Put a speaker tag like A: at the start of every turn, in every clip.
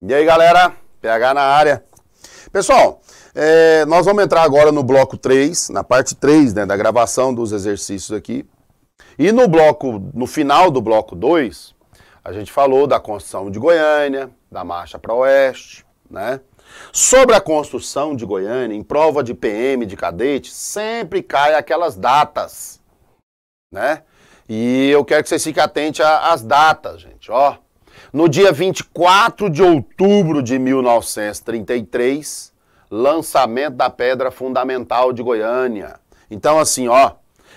A: E aí, galera, PH na área. Pessoal, nós vamos entrar agora no bloco 3, na parte 3, né, da gravação dos exercícios aqui. E no final do bloco 2, a gente falou da construção de Goiânia, da marcha para oeste, né? Sobre a construção de Goiânia, em prova de PM, de cadete, sempre cai aquelas datas, né? E eu quero que vocês fiquem atentos às datas, gente, ó. No dia 24 de outubro de 1933, lançamento da pedra fundamental de Goiânia. Então, assim, ó,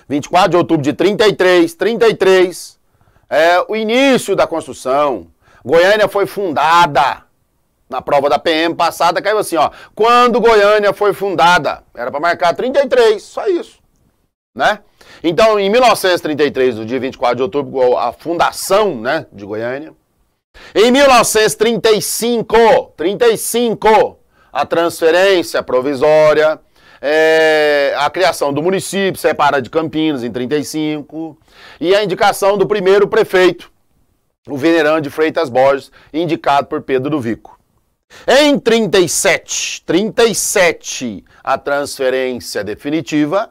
A: 24 de outubro de 33 é o início da construção. Goiânia foi fundada. Na prova da PM passada caiu assim, ó. Quando Goiânia foi fundada? Era para marcar 33, só isso, né? Então, em 1933, no dia 24 de outubro, a fundação, né, de Goiânia. Em 1935, a transferência provisória, a criação do município separado de Campinas em 35 e a indicação do primeiro prefeito, o venerando de Freitas Borges, indicado por Pedro do Vico. Em 37, a transferência definitiva.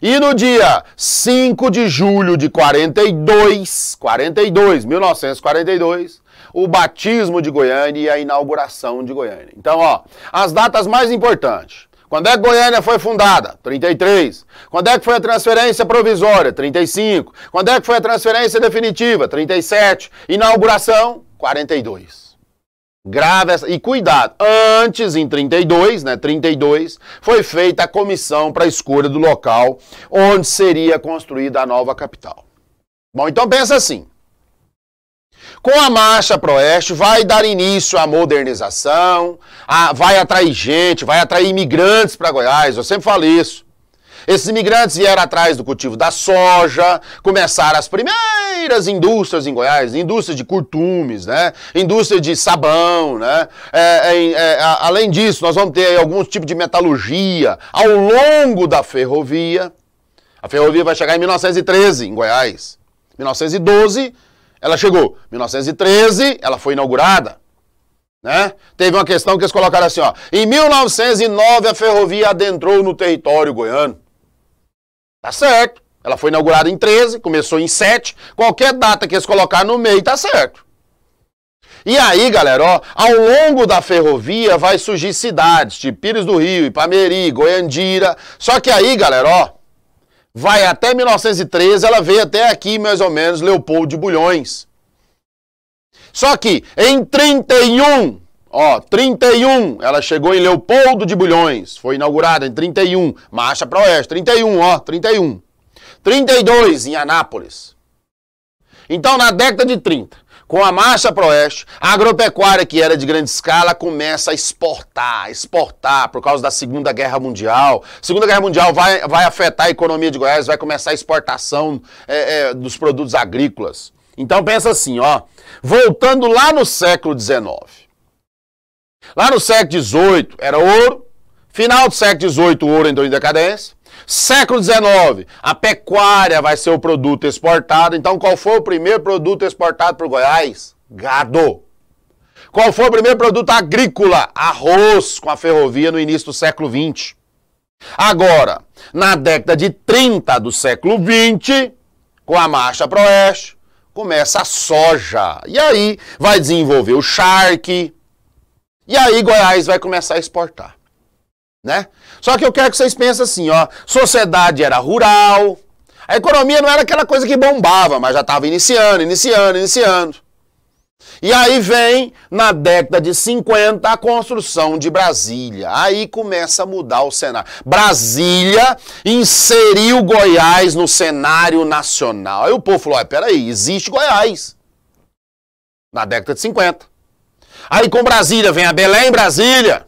A: E no dia 5 de julho de 1942, o batismo de Goiânia e a inauguração de Goiânia. Então, ó, as datas mais importantes. Quando é que Goiânia foi fundada? 33. Quando é que foi a transferência provisória? 35. Quando é que foi a transferência definitiva? 37. Inauguração? 42. Grave essa, e cuidado, antes em 32, né, 32, foi feita a comissão para a escolha do local onde seria construída a nova capital. Bom, então pensa assim, com a marcha para o oeste vai dar início à modernização, vai atrair gente, vai atrair imigrantes para Goiás, eu sempre falo isso. Esses imigrantes vieram atrás do cultivo da soja, começaram as primeiras indústrias em Goiás, indústria de curtumes, né? Indústria de sabão, né? Além disso, nós vamos ter alguns tipos de metalurgia ao longo da ferrovia. A ferrovia vai chegar em 1913 em Goiás. 1912 ela chegou. 1913 ela foi inaugurada. Né? Teve uma questão que eles colocaram assim, ó. Em 1909 a ferrovia adentrou no território goiano. Tá certo. Ela foi inaugurada em 13, começou em 7. Qualquer data que eles colocarem no meio, tá certo. E aí, galera, ó, ao longo da ferrovia vai surgir cidades, tipo Pires do Rio, Ipameri, Goiandira. Só que aí, galera, ó, vai até 1913, ela veio até aqui, mais ou menos, Leopoldo de Bulhões. Só que em 31, ela chegou em Leopoldo de Bulhões, foi inaugurada em 31, marcha para oeste, 31. 32 em Anápolis. Então, na década de 30, com a marcha para oeste, a agropecuária que era de grande escala começa a exportar por causa da Segunda Guerra Mundial. Segunda Guerra Mundial vai afetar a economia de Goiás, vai começar a exportação dos produtos agrícolas. Então pensa assim, ó, voltando lá no século XIX. Lá no século XVIII era ouro, final do século XVIII o ouro entrou em decadência. Século XIX, a pecuária vai ser o produto exportado. Então qual foi o primeiro produto exportado para o Goiás? Gado. Qual foi o primeiro produto agrícola? Arroz, com a ferrovia no início do século XX. Agora, na década de 30 do século XX, com a marcha para o oeste, começa a soja. E aí vai desenvolver o charque. E aí Goiás vai começar a exportar. Né? Só que eu quero que vocês pensem assim, ó. Sociedade era rural. A economia não era aquela coisa que bombava, mas já estava iniciando. E aí vem, na década de 50, a construção de Brasília. Aí começa a mudar o cenário. Brasília inseriu Goiás no cenário nacional. Aí o povo falou, peraí, existe Goiás. Na década de 50. Aí com Brasília vem a Belém, Brasília.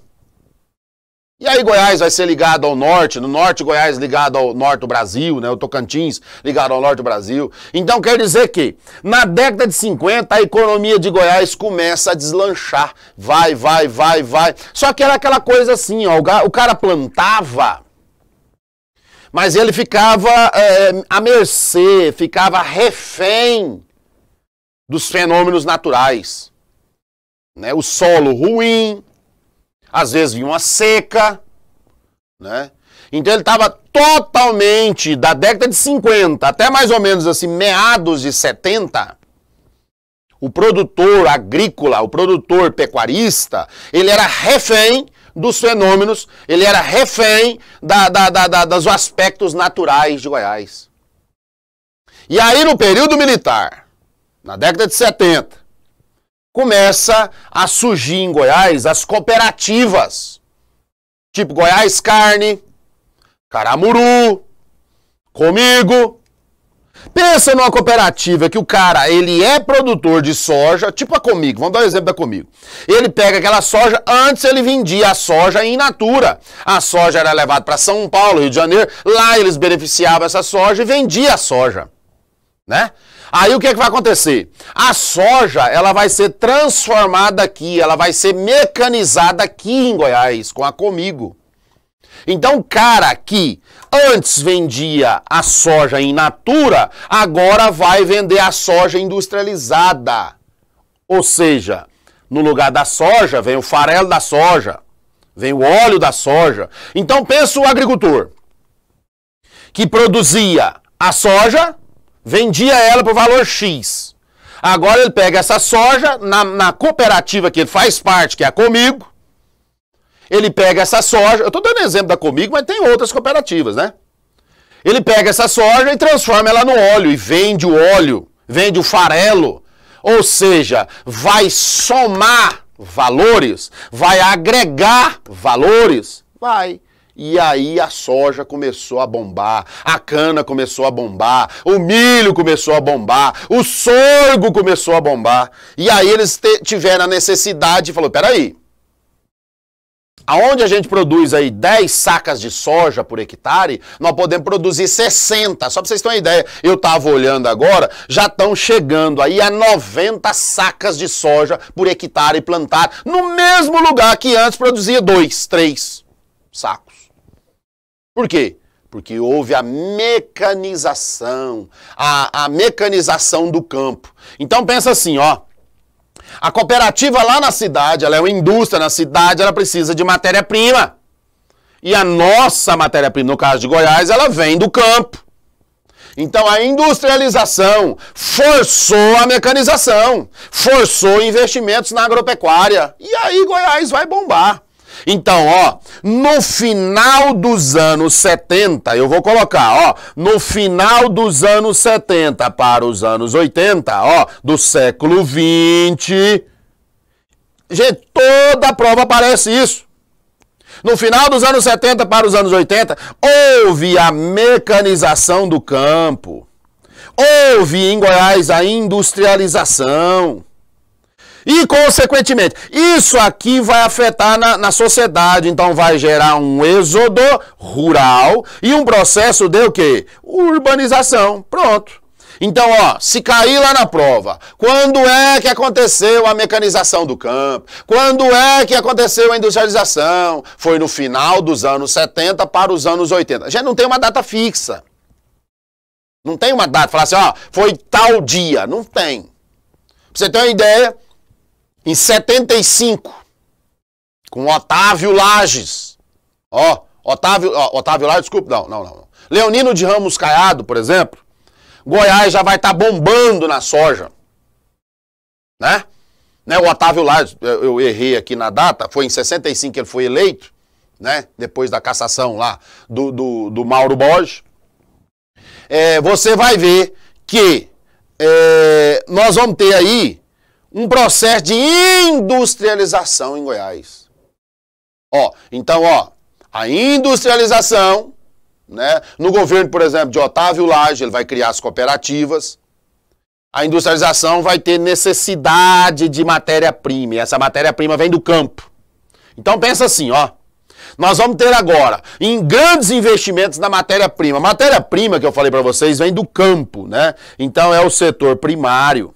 A: E aí Goiás vai ser ligado ao norte, no norte Goiás ligado ao norte do Brasil, né? O Tocantins ligado ao norte do Brasil. Então quer dizer que na década de 50 a economia de Goiás começa a deslanchar. Vai. Só que era aquela coisa assim, ó, o cara plantava mas ele ficava à mercê, ficava refém dos fenômenos naturais. Né? O solo ruim, às vezes vinha uma seca, né? Então ele estava totalmente, da década de 50 até mais ou menos assim, meados de 70, o produtor agrícola, o produtor pecuarista, ele era refém dos fenômenos, ele era refém dos aspectos naturais de Goiás. E aí no período militar, na década de 70, começa a surgir em Goiás as cooperativas, tipo Goiás Carne, Caramuru, Comigo. Pensa numa cooperativa que o cara, ele é produtor de soja, tipo a Comigo, vamos dar um exemplo da Comigo. Ele pega aquela soja, antes ele vendia a soja in natura. A soja era levada para São Paulo, Rio de Janeiro, lá eles beneficiavam essa soja e vendia a soja, né? Aí o que vai acontecer? A soja, ela vai ser transformada aqui, ela vai ser mecanizada aqui em Goiás, com a Comigo. Então o cara que antes vendia a soja in natura, agora vai vender a soja industrializada. Ou seja, no lugar da soja vem o farelo da soja, vem o óleo da soja. Então pensa o agricultor que produzia a soja, vendia ela por valor X. Agora ele pega essa soja na cooperativa que ele faz parte, que é a Comigo. Ele pega essa soja, eu estou dando exemplo da Comigo, mas tem outras cooperativas, né? Ele pega essa soja e transforma ela no óleo, e vende o óleo, vende o farelo. Ou seja, vai somar valores, vai agregar valores, vai. E aí a soja começou a bombar, a cana começou a bombar, o milho começou a bombar, o sorgo começou a bombar. E aí eles tiveram a necessidade e falaram, peraí, aonde a gente produz aí 10 sacas de soja por hectare, nós podemos produzir 60. Só para vocês terem uma ideia, eu estava olhando agora, já estão chegando aí a 90 sacas de soja por hectare plantado, no mesmo lugar que antes produzia 2, 3 sacos. Por quê? Porque houve a mecanização, a mecanização do campo. Então pensa assim, ó. A cooperativa lá na cidade, ela é uma indústria na cidade, ela precisa de matéria-prima. E a nossa matéria-prima, no caso de Goiás, ela vem do campo. Então a industrialização forçou a mecanização, forçou investimentos na agropecuária. E aí Goiás vai bombar. Então, ó, no final dos anos 70, eu vou colocar, ó, no final dos anos 70 para os anos 80, ó, do século 20, gente, toda a prova aparece isso. No final dos anos 70 para os anos 80, houve a mecanização do campo, houve em Goiás a industrialização. E, consequentemente, isso aqui vai afetar na sociedade, então vai gerar um êxodo rural e um processo de o quê? Urbanização. Pronto. Então, ó, se cair lá na prova, quando é que aconteceu a mecanização do campo? Quando é que aconteceu a industrialização? Foi no final dos anos 70 para os anos 80. A gente não tem uma data fixa. Não tem uma data, falar assim, ó, foi tal dia. Não tem. Pra você ter uma ideia, em 75, com Otávio Lages, Otávio Lages, desculpa, não. Leonino de Ramos Caiado, por exemplo, Goiás já vai estar bombando na soja, né? O Otávio Lages, eu errei aqui na data, foi em 65 que ele foi eleito, né? Depois da cassação lá do Mauro Borges. Você vai ver que nós vamos ter aí um processo de industrialização em Goiás. Então, a industrialização, né, no governo, por exemplo, de Otávio Lage, ele vai criar as cooperativas. A industrialização vai ter necessidade de matéria-prima, e essa matéria-prima vem do campo. Então pensa assim, nós vamos ter agora em grandes investimentos na matéria-prima. Matéria-prima que eu falei para vocês vem do campo, né? Então é o setor primário.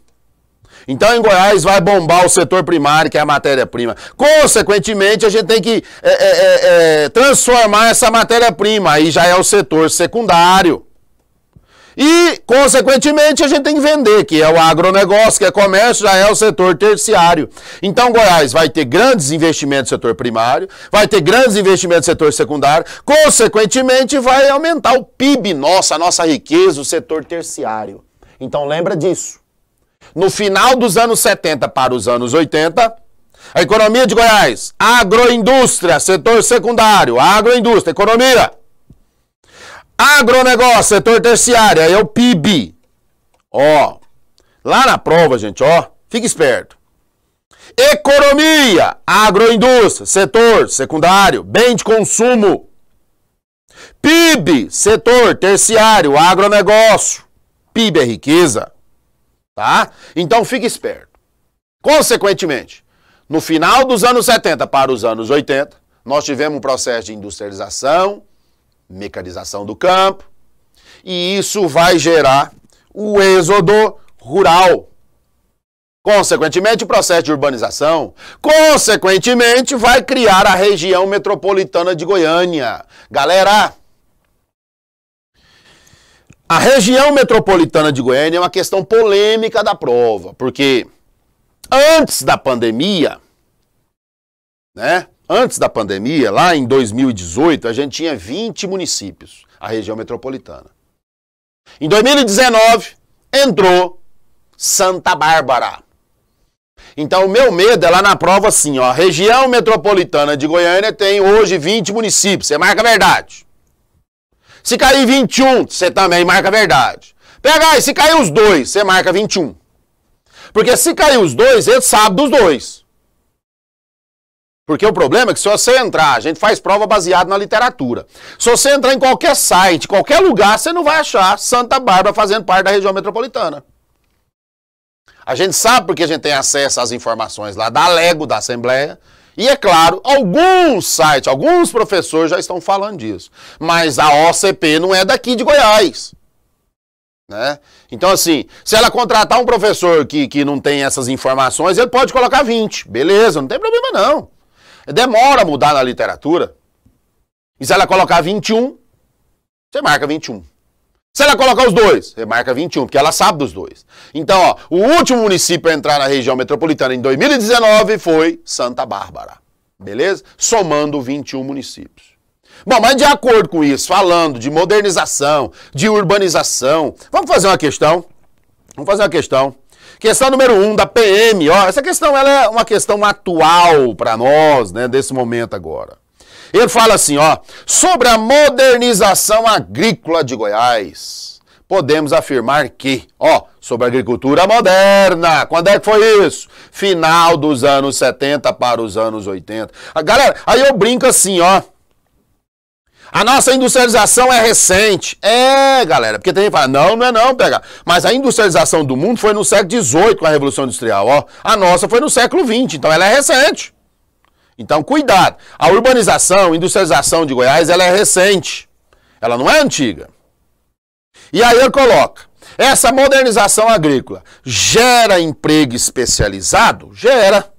A: Então, em Goiás, vai bombar o setor primário, que é a matéria-prima. Consequentemente, a gente tem que transformar essa matéria-prima, aí já é o setor secundário. E, consequentemente, a gente tem que vender, que é o agronegócio, que é comércio, já é o setor terciário. Então, Goiás vai ter grandes investimentos no setor primário, vai ter grandes investimentos no setor secundário, consequentemente, vai aumentar o PIB nosso, a nossa riqueza, o setor terciário. Então, lembra disso. No final dos anos 70 para os anos 80, a economia de Goiás, agroindústria, setor secundário, agroindústria, economia. Agronegócio, setor terciário, aí é o PIB. Ó, lá na prova, gente, ó, fica esperto. Economia, agroindústria, setor secundário, bem de consumo. PIB, setor terciário, agronegócio. PIB é riqueza, tá? Então fique esperto. Consequentemente, no final dos anos 70 para os anos 80, nós tivemos um processo de industrialização, mecanização do campo, e isso vai gerar o êxodo rural. Consequentemente, o processo de urbanização, consequentemente, vai criar a região metropolitana de Goiânia. Galera, a região metropolitana de Goiânia é uma questão polêmica da prova, porque antes da pandemia, né? Antes da pandemia, lá em 2018, a gente tinha 20 municípios, a região metropolitana. Em 2019, entrou Santa Bárbara. Então, o meu medo é lá na prova assim, ó, a região metropolitana de Goiânia tem hoje 20 municípios, você marca a verdade. Se cair 21, você também marca a verdade. Pega aí, se cair os dois, você marca 21. Porque se cair os dois, ele sabe dos dois. Porque o problema é que se você entrar, a gente faz prova baseada na literatura. Se você entrar em qualquer site, qualquer lugar, você não vai achar Santa Bárbara fazendo parte da região metropolitana. A gente sabe porque a gente tem acesso às informações lá da Lego, da Assembleia. E é claro, alguns sites, alguns professores já estão falando disso. Mas a OCP não é daqui de Goiás. Né? Então assim, se ela contratar um professor que não tem essas informações, ele pode colocar 20. Beleza, não tem problema não. Demora a mudar na literatura. E se ela colocar 21, você marca 21. Se ela colocar os dois, você marca 21, porque ela sabe dos dois. Então, ó, o último município a entrar na região metropolitana em 2019 foi Santa Bárbara. Beleza? Somando 21 municípios. Bom, mas de acordo com isso, falando de modernização, de urbanização, vamos fazer uma questão. Questão número 1 da PM, ó, essa questão ela é uma questão atual para nós, né, desse momento agora. Ele fala assim, ó, sobre a modernização agrícola de Goiás, podemos afirmar que, ó, sobre a agricultura moderna, quando é que foi isso? Final dos anos 70 para os anos 80. Galera, aí eu brinco assim, ó, a nossa industrialização é recente. É, galera, porque tem gente que fala, não é não, pega. Mas a industrialização do mundo foi no século XVIII com a Revolução Industrial, ó. A nossa foi no século XX, então ela é recente. Então, cuidado. A urbanização, industrialização de Goiás, ela é recente. Ela não é antiga. E aí ele coloca, essa modernização agrícola gera emprego especializado? Gera.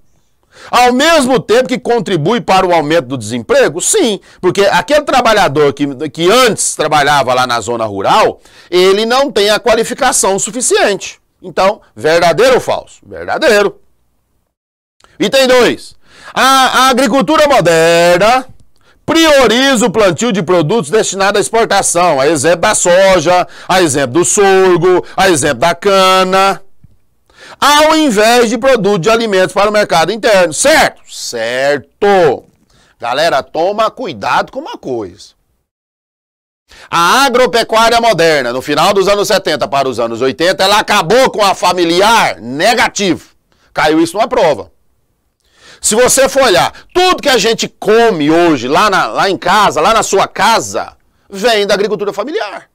A: Ao mesmo tempo que contribui para o aumento do desemprego? Sim, porque aquele trabalhador que antes trabalhava lá na zona rural, ele não tem a qualificação suficiente. Então, verdadeiro ou falso? Verdadeiro. Item 2. A agricultura moderna prioriza o plantio de produtos destinados à exportação, a exemplo da soja, a exemplo do sorgo, a exemplo da cana, ao invés de produtos de alimentos para o mercado interno. Certo? Certo. Galera, toma cuidado com uma coisa. A agropecuária moderna, no final dos anos 70 para os anos 80, ela acabou com a familiar? Negativo. Caiu isso numa prova. Se você for olhar, tudo que a gente come hoje, lá em casa, lá na sua casa, vem da agricultura familiar.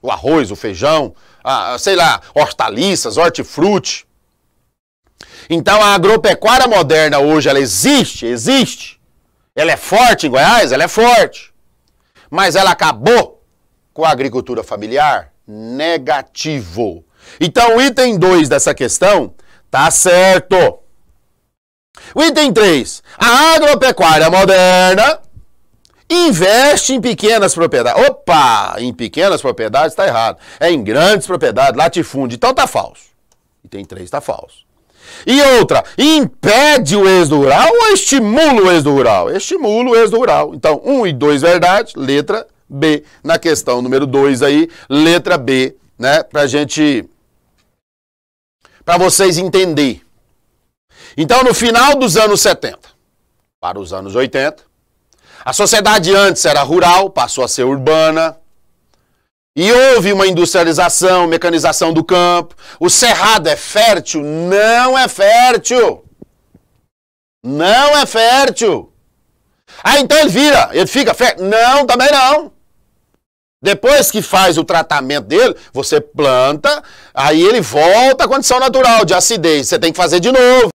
A: O arroz, o feijão, sei lá, hortaliças, hortifruti. Então a agropecuária moderna hoje, ela existe. Ela é forte em Goiás? Ela é forte. Mas ela acabou com a agricultura familiar? Negativo. Então o item 2 dessa questão Tá certo. O item 3. A agropecuária moderna investe em pequenas propriedades. Opa! Em pequenas propriedades está errado. É em grandes propriedades, latifúndio. Então tá falso. Item 3 está falso. E outra, impede o êxodo rural ou estimula o êxodo rural? Estimula o êxodo rural. Então, 1 e 2 verdade, letra B. Na questão número 2 aí, letra B, né? Para vocês entenderem. Então, no final dos anos 70 para os anos 80, a sociedade antes era rural, passou a ser urbana, e houve uma industrialização, mecanização do campo. O cerrado é fértil? Não é fértil. Não é fértil. Ah, então ele fica fértil? Não, também não. Depois que faz o tratamento dele, você planta, aí ele volta à condição natural de acidez. Você tem que fazer de novo.